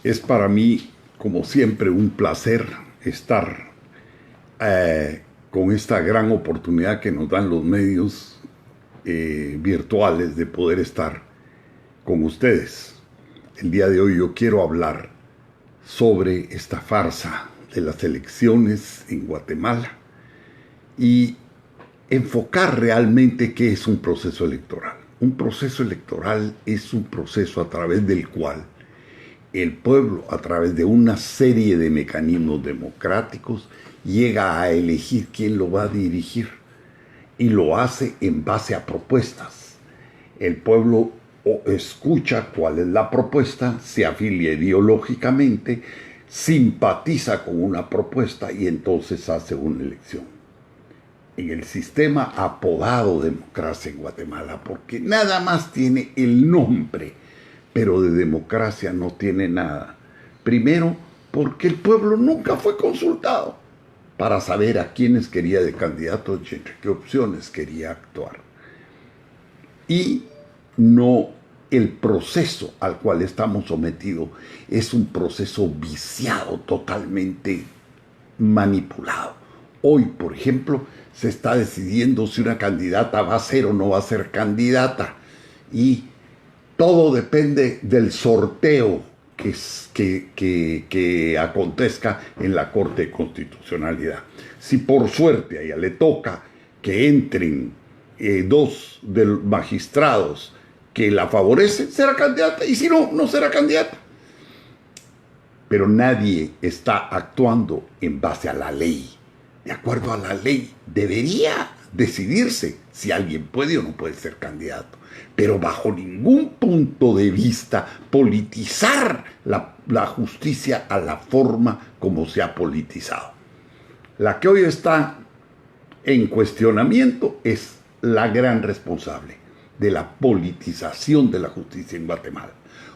Es para mí, como siempre, un placer estar con esta gran oportunidad que nos dan los medios virtuales de poder estar con ustedes. El día de hoy yo quiero hablar sobre esta farsa de las elecciones en Guatemala y enfocar realmente qué es un proceso electoral. Un proceso electoral es un proceso a través del cual el pueblo, a través de una serie de mecanismos democráticos, llega a elegir quién lo va a dirigir y lo hace en base a propuestas. El pueblo escucha cuál es la propuesta, se afilia ideológicamente, simpatiza con una propuesta y entonces hace una elección. En el sistema apodado democracia en Guatemala, porque nada más tiene el nombre, pero de democracia no tiene nada. Primero, porque el pueblo nunca fue consultado para saber a quiénes quería de candidatos y entre qué opciones quería actuar. Y no, el proceso al cual estamos sometidos es un proceso viciado, totalmente manipulado. Hoy, por ejemplo, se está decidiendo si una candidata va a ser o no va a ser candidata. Y todo depende del sorteo que acontezca en la Corte de Constitucionalidad. Si por suerte a ella le toca que entren dos de los magistrados que la favorecen, será candidata, y si no, no será candidata. Pero nadie está actuando en base a la ley. De acuerdo a la ley, debería decidirse si alguien puede o no puede ser candidato, pero bajo ningún punto de vista politizar la justicia a la forma como se ha politizado. La que hoy está en cuestionamiento es la gran responsable de la politización de la justicia en Guatemala.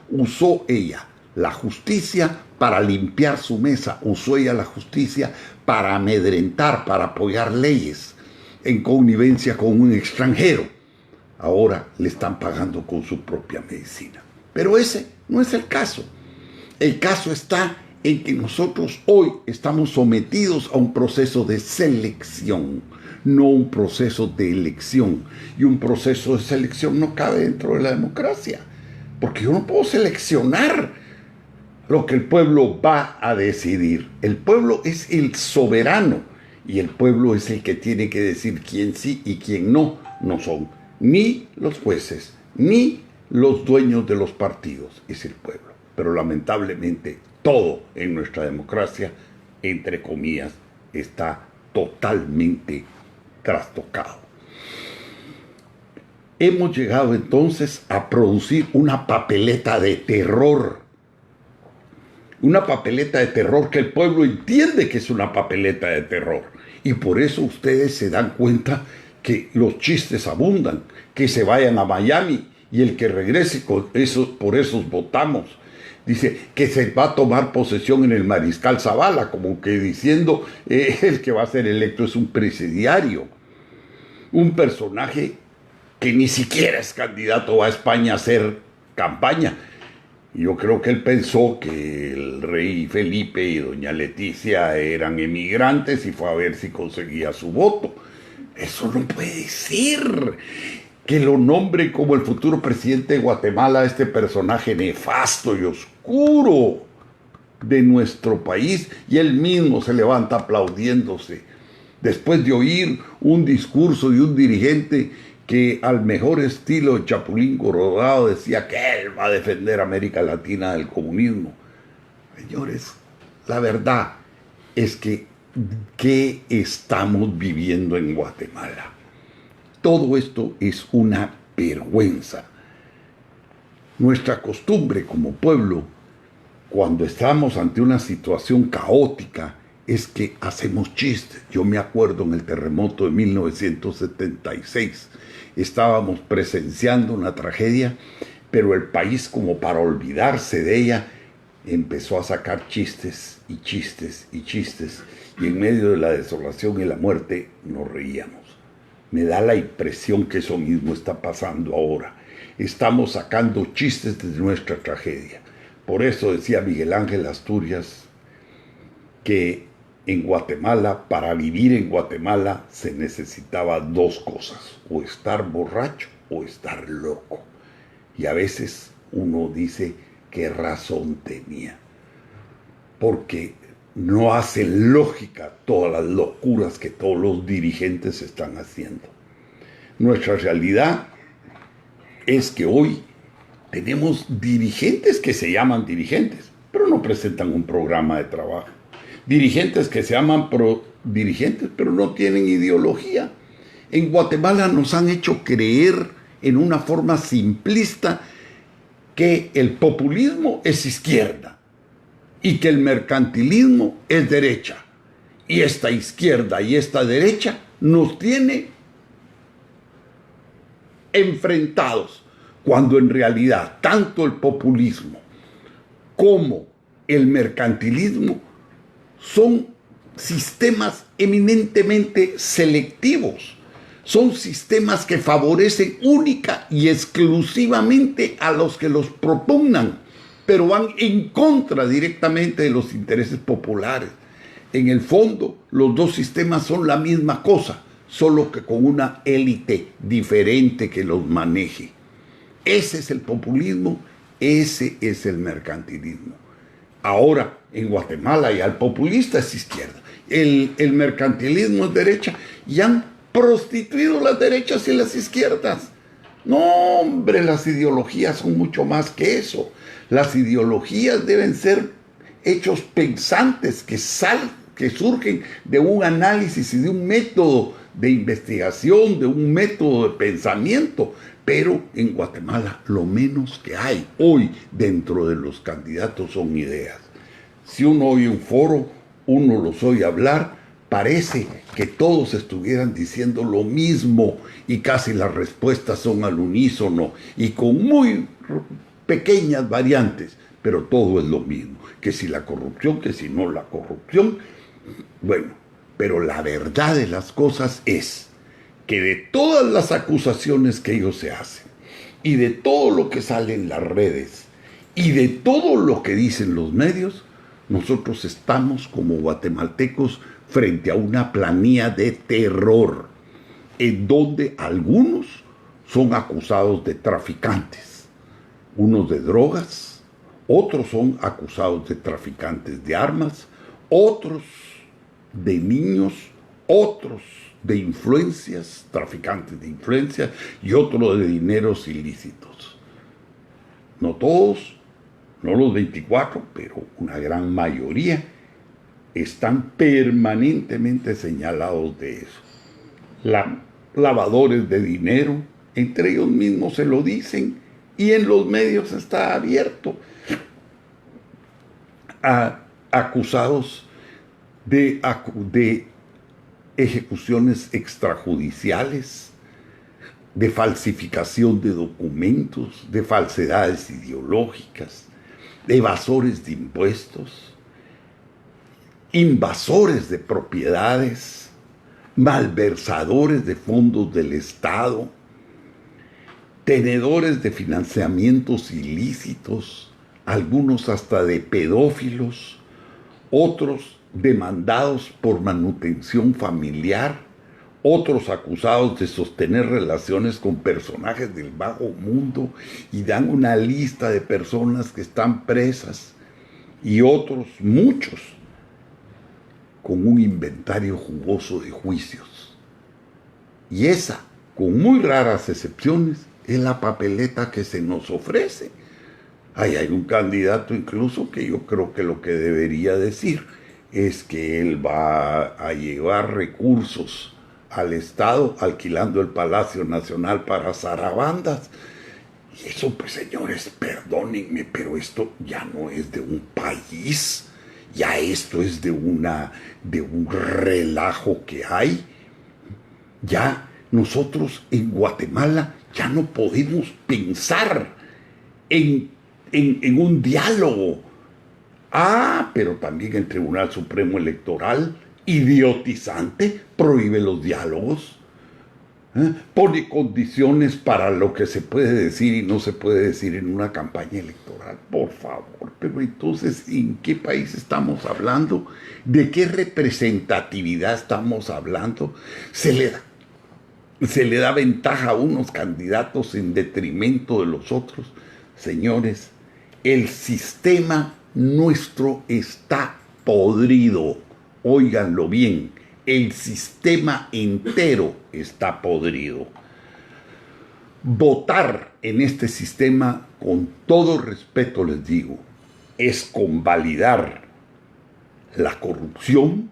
Usó ella la justicia para limpiar su mesa, usó ella la justicia para amedrentar, para apoyar leyes en connivencia con un extranjero. Ahora le están pagando con su propia medicina. Pero ese no es el caso. El caso está en que nosotros hoy estamos sometidos a un proceso de selección, no un proceso de elección. Y un proceso de selección no cabe dentro de la democracia, porque yo no puedo seleccionar lo que el pueblo va a decidir. El pueblo es el soberano y el pueblo es el que tiene que decir quién sí y quién no. No son ni los jueces ni los dueños de los partidos, es el pueblo. Pero lamentablemente todo en nuestra democracia, entre comillas, está totalmente trastocado. Hemos llegado entonces a producir una papeleta de terror. Una papeleta de terror que el pueblo entiende que es una papeleta de terror. Y por eso ustedes se dan cuenta que los chistes abundan, que se vayan a Miami y el que regrese con eso, por esos votamos. Dice que se va a tomar posesión en el Mariscal Zavala, como que diciendo el que va a ser electo es un presidiario. Un personaje que ni siquiera es candidato, va a España a hacer campaña. Yo creo que él pensó que el rey Felipe y doña Leticia eran emigrantes y fue a ver si conseguía su voto. Eso no puede ser. Que lo nombre como el futuro presidente de Guatemala, este personaje nefasto y oscuro de nuestro país, y él mismo se levanta aplaudiéndose después de oír un discurso de un dirigente que al mejor estilo de Chapulín Colorado decía que él va a defender a América Latina del comunismo. Señores, la verdad es que ¿qué estamos viviendo en Guatemala? Todo esto es una vergüenza. Nuestra costumbre como pueblo, cuando estamos ante una situación caótica, es que hacemos chistes. Yo me acuerdo en el terremoto de 1976, estábamos presenciando una tragedia, pero el país, como para olvidarse de ella, empezó a sacar chistes y chistes y chistes, y en medio de la desolación y la muerte nos reíamos. Me da la impresión que eso mismo está pasando ahora. estamos sacando chistes de nuestra tragedia. Por eso decía Miguel Ángel Asturias que en Guatemala, para vivir en Guatemala, se necesitaba dos cosas: o estar borracho o estar loco. Y a veces uno dice qué razón tenía, porque no hacen lógica todas las locuras que todos los dirigentes están haciendo. Nuestra realidad es que hoy tenemos dirigentes que se llaman dirigentes, pero no presentan un programa de trabajo. Dirigentes que se llaman dirigentes, pero no tienen ideología. En Guatemala nos han hecho creer en una forma simplista que el populismo es izquierda y que el mercantilismo es derecha. Y esta izquierda y esta derecha nos tiene enfrentados, cuando en realidad tanto el populismo como el mercantilismo son sistemas eminentemente selectivos. Son sistemas que favorecen única y exclusivamente a los que los propugnan, pero van en contra directamente de los intereses populares. En el fondo, los dos sistemas son la misma cosa, solo que con una élite diferente que los maneje. Ese es el populismo, ese es el mercantilismo. Ahora, en Guatemala ya el populista es izquierda, el mercantilismo es derecha, y han prostituido las derechas y las izquierdas. No, hombre, las ideologías son mucho más que eso. Las ideologías deben ser hechos pensantes que surgen de un análisis y de un método de investigación, de un método de pensamiento. Pero en Guatemala lo menos que hay hoy dentro de los candidatos son ideas. Si uno oye un foro, uno los oye hablar, parece que todos estuvieran diciendo lo mismo y casi las respuestas son al unísono y con muy pequeñas variantes, pero todo es lo mismo. Que si la corrupción, que si no la corrupción. Bueno, pero la verdad de las cosas es que de todas las acusaciones que ellos se hacen y de todo lo que sale en las redes y de todo lo que dicen los medios, nosotros estamos como guatemaltecos frente a una planilla de terror, en donde algunos son acusados de traficantes, unos de drogas, otros son acusados de traficantes de armas, otros de niños, otros de influencias, traficantes de influencias, y otros de dineros ilícitos. No todos, no los 24, pero una gran mayoría están permanentemente señalados de eso. Lavadores de dinero, entre ellos mismos se lo dicen, y en los medios está abierto. Acusados de ejecuciones extrajudiciales, de falsificación de documentos, de falsedades ideológicas, de evasores de impuestos, invasores de propiedades, malversadores de fondos del Estado, tenedores de financiamientos ilícitos, algunos hasta de pedófilos, otros demandados por manutención familiar, otros acusados de sostener relaciones con personajes del bajo mundo, y dan una lista de personas que están presas, y otros, muchos, con un inventario jugoso de juicios. Y esa, con muy raras excepciones, es la papeleta que se nos ofrece. Hay un candidato incluso que yo creo que lo que debería decir es que él va a llevar recursos al Estado alquilando el Palacio Nacional para zarabandas. Y eso, pues, señores, perdónenme, pero esto ya no es de un país, ya esto es de un relajo que hay. Ya nosotros en Guatemala ya no podemos pensar en un diálogo. Pero también el Tribunal Supremo Electoral, idiotizante, prohíbe los diálogos. Pone condiciones para lo que se puede decir y no se puede decir en una campaña electoral. Por favor, pero entonces, ¿en qué país estamos hablando? ¿De qué representatividad estamos hablando? Se le da ventaja a unos candidatos en detrimento de los otros. Señores, el sistema nuestro está podrido. Óiganlo bien, el sistema entero está podrido. Votar en este sistema, con todo respeto les digo, es convalidar la corrupción,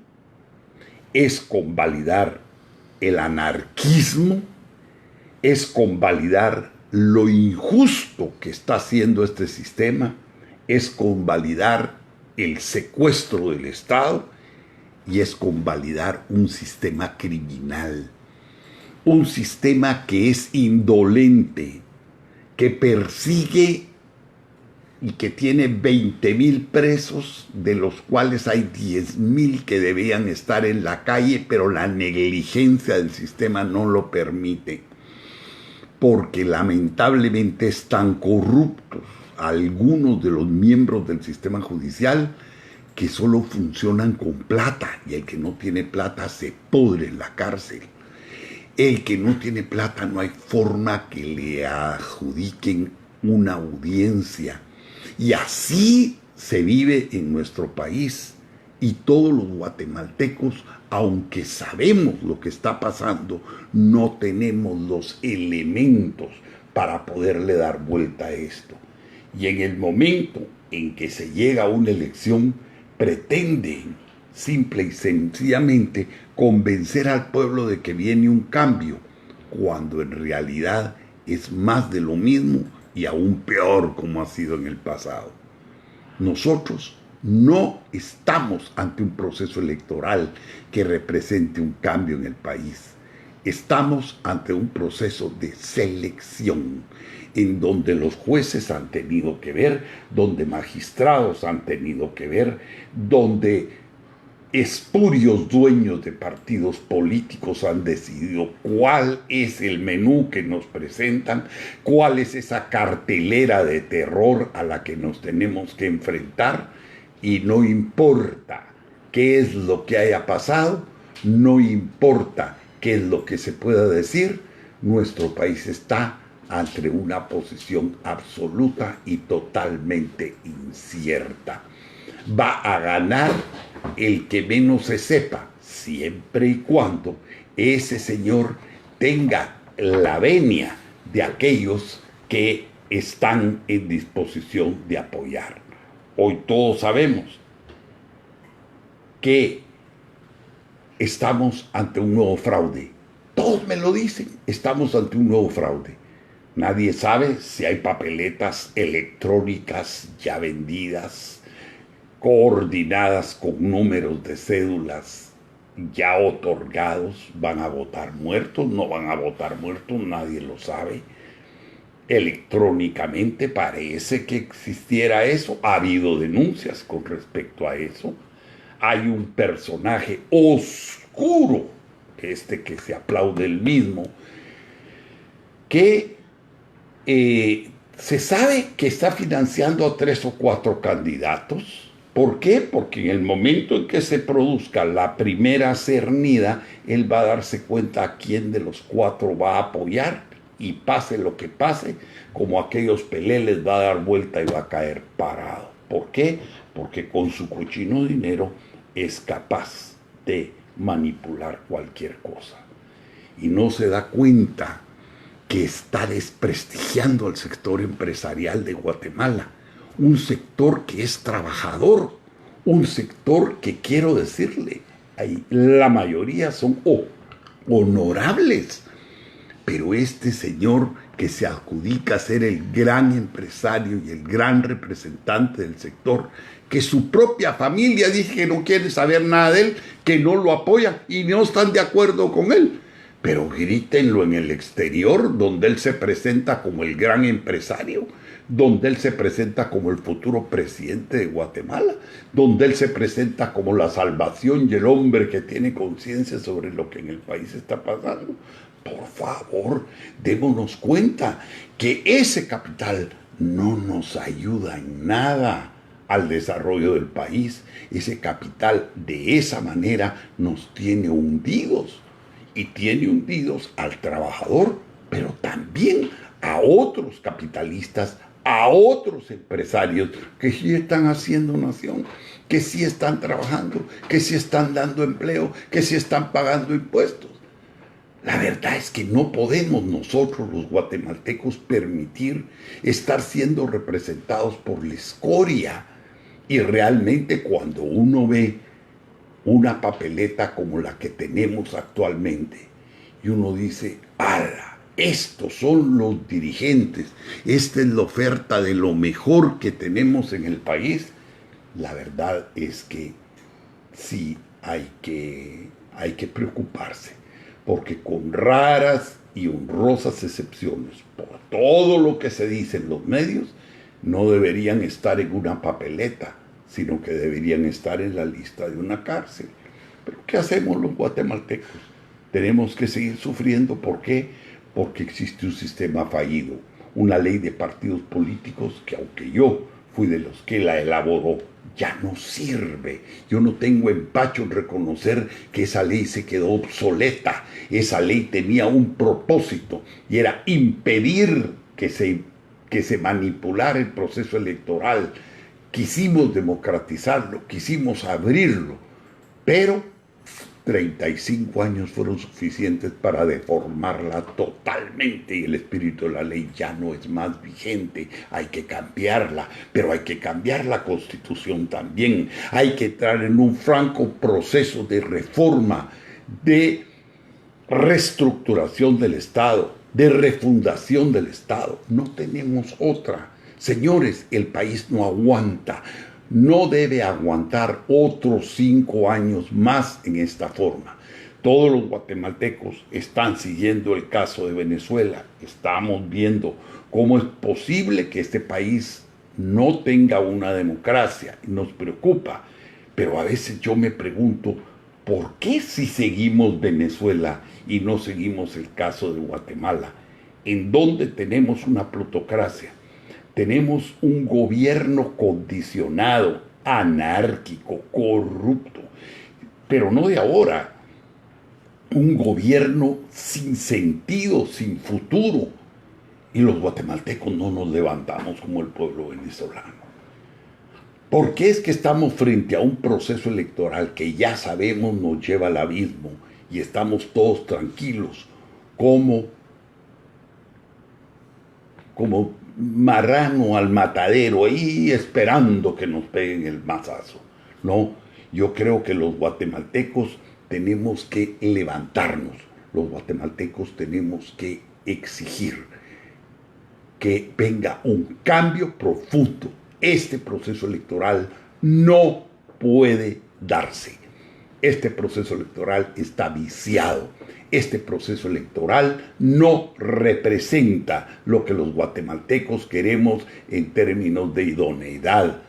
es convalidar el anarquismo, es convalidar lo injusto que está haciendo este sistema, es convalidar el secuestro del Estado y es convalidar un sistema criminal, un sistema que es indolente, que persigue y que tiene 20,000 presos, de los cuales hay 10,000 que debían estar en la calle, pero la negligencia del sistema no lo permite, porque lamentablemente están corruptos algunos de los miembros del sistema judicial que solo funcionan con plata, y el que no tiene plata se pudre en la cárcel. El que no tiene plata no hay forma que le adjudiquen una audiencia. Y así se vive en nuestro país. Y todos los guatemaltecos, aunque sabemos lo que está pasando, no tenemos los elementos para poderle dar vuelta a esto. Y en el momento en que se llega a una elección, pretenden simple y sencillamente convencer al pueblo de que viene un cambio, cuando en realidad es más de lo mismo y aún peor como ha sido en el pasado. Nosotros no estamos ante un proceso electoral que represente un cambio en el país. Estamos ante un proceso de selección, en donde los jueces han tenido que ver, donde magistrados han tenido que ver, donde espurios dueños de partidos políticos han decidido cuál es el menú que nos presentan, cuál es esa cartelera de terror a la que nos tenemos que enfrentar, y no importa qué es lo que haya pasado, no importa qué es lo que se pueda decir, nuestro país está ante una posición absoluta y totalmente incierta. Va a ganar el que menos se sepa, siempre y cuando ese señor tenga la venia de aquellos que están en disposición de apoyar. Hoy todos sabemos que estamos ante un nuevo fraude. Todos me lo dicen, estamos ante un nuevo fraude. Nadie sabe si hay papeletas electrónicas ya vendidas, coordinadas con números de cédulas ya otorgados. ¿Van a votar muertos? ¿No van a votar muertos? Nadie lo sabe. Electrónicamente parece que existiera eso. Ha habido denuncias con respecto a eso. Hay un personaje oscuro, que se aplaude el mismo, que se sabe que está financiando a 3 o 4 candidatos. ¿Por qué? Porque en el momento en que se produzca la primera cernida, él va a darse cuenta a quién de los 4 va a apoyar, y pase lo que pase, como aquellos peleles, va a dar vuelta y va a caer parado. ¿Por qué? Porque con su cochino dinero es capaz de manipular cualquier cosa. Y no se da cuenta que está desprestigiando al sector empresarial de Guatemala, un sector que es trabajador, un sector que, quiero decirle, la mayoría son honorables, pero este señor que se adjudica a ser el gran empresario y el gran representante del sector, que su propia familia dice que no quiere saber nada de él, que no lo apoyan y no están de acuerdo con él, pero grítenlo en el exterior, donde él se presenta como el gran empresario, donde él se presenta como el futuro presidente de Guatemala, donde él se presenta como la salvación y el hombre que tiene conciencia sobre lo que en el país está pasando. Por favor, démonos cuenta que ese capital no nos ayuda en nada al desarrollo del país. Ese capital de esa manera nos tiene hundidos, y tiene hundidos al trabajador, pero también a otros capitalistas, a otros empresarios que sí están haciendo nación, que sí están trabajando, que sí están dando empleo, que sí están pagando impuestos. La verdad es que no podemos nosotros los guatemaltecos permitir estar siendo representados por la escoria. Y realmente cuando uno ve una papeleta como la que tenemos actualmente y uno dice, ¡ala! Estos son los dirigentes, esta es la oferta de lo mejor que tenemos en el país. La verdad es que sí hay que preocuparse, porque con raras y honrosas excepciones, por todo lo que se dice en los medios, no deberían estar en una papeleta, sino que deberían estar en la lista de una cárcel. Pero ¿qué hacemos los guatemaltecos? Tenemos que seguir sufriendo. ¿Por qué? Porque existe un sistema fallido, una ley de partidos políticos que, aunque yo fui de los que la elaboró, ya no sirve. Yo no tengo empacho en reconocer que esa ley se quedó obsoleta. Esa ley tenía un propósito y era impedir que se manipulara el proceso electoral. Quisimos democratizarlo, quisimos abrirlo, pero 35 años fueron suficientes para deformarla totalmente, y el espíritu de la ley ya no es más vigente. Hay que cambiarla, pero hay que cambiar la Constitución también. Hay que entrar en un franco proceso de reforma, de reestructuración del Estado, de refundación del Estado. No tenemos otra. Señores, el país no aguanta. No debe aguantar otros 5 años más en esta forma. Todos los guatemaltecos están siguiendo el caso de Venezuela. Estamos viendo cómo es posible que este país no tenga una democracia. Nos preocupa. Pero a veces yo me pregunto, ¿por qué si seguimos Venezuela y no seguimos el caso de Guatemala, en donde tenemos una plutocracia? Tenemos un gobierno condicionado, anárquico, corrupto, pero no de ahora. Un gobierno sin sentido, sin futuro. Y los guatemaltecos no nos levantamos como el pueblo venezolano. ¿Por qué es que estamos frente a un proceso electoral que ya sabemos nos lleva al abismo y estamos todos tranquilos como marrano al matadero, ahí esperando que nos peguen el mazazo? No, yo creo que los guatemaltecos tenemos que levantarnos, los guatemaltecos tenemos que exigir que venga un cambio profundo. Este proceso electoral no puede darse. Este proceso electoral está viciado. Este proceso electoral no representa lo que los guatemaltecos queremos en términos de idoneidad,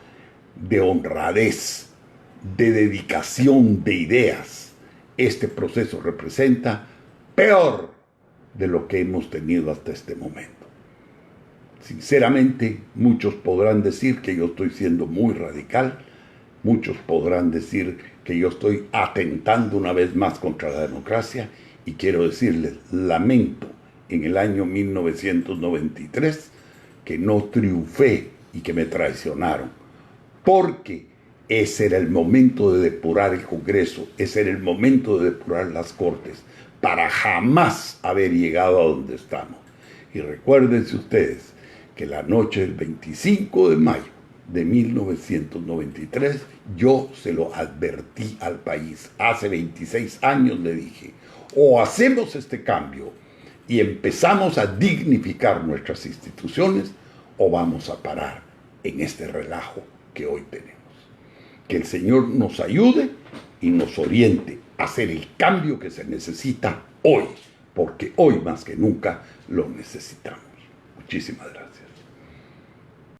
de honradez, de dedicación de ideas. Este proceso representa peor de lo que hemos tenido hasta este momento. Sinceramente, muchos podrán decir que yo estoy siendo muy radical, muchos podrán decir que yo estoy atentando una vez más contra la democracia, y quiero decirles, lamento en el año 1993 que no triunfé y que me traicionaron, porque ese era el momento de depurar el Congreso, ese era el momento de depurar las Cortes, para jamás haber llegado a donde estamos. Y recuérdense ustedes que la noche del 25 de mayo de 1993, yo se lo advertí al país. Hace 26 años le dije, o hacemos este cambio y empezamos a dignificar nuestras instituciones, o vamos a parar en este relajo que hoy tenemos. Que el Señor nos ayude y nos oriente a hacer el cambio que se necesita hoy, porque hoy más que nunca lo necesitamos. Muchísimas gracias.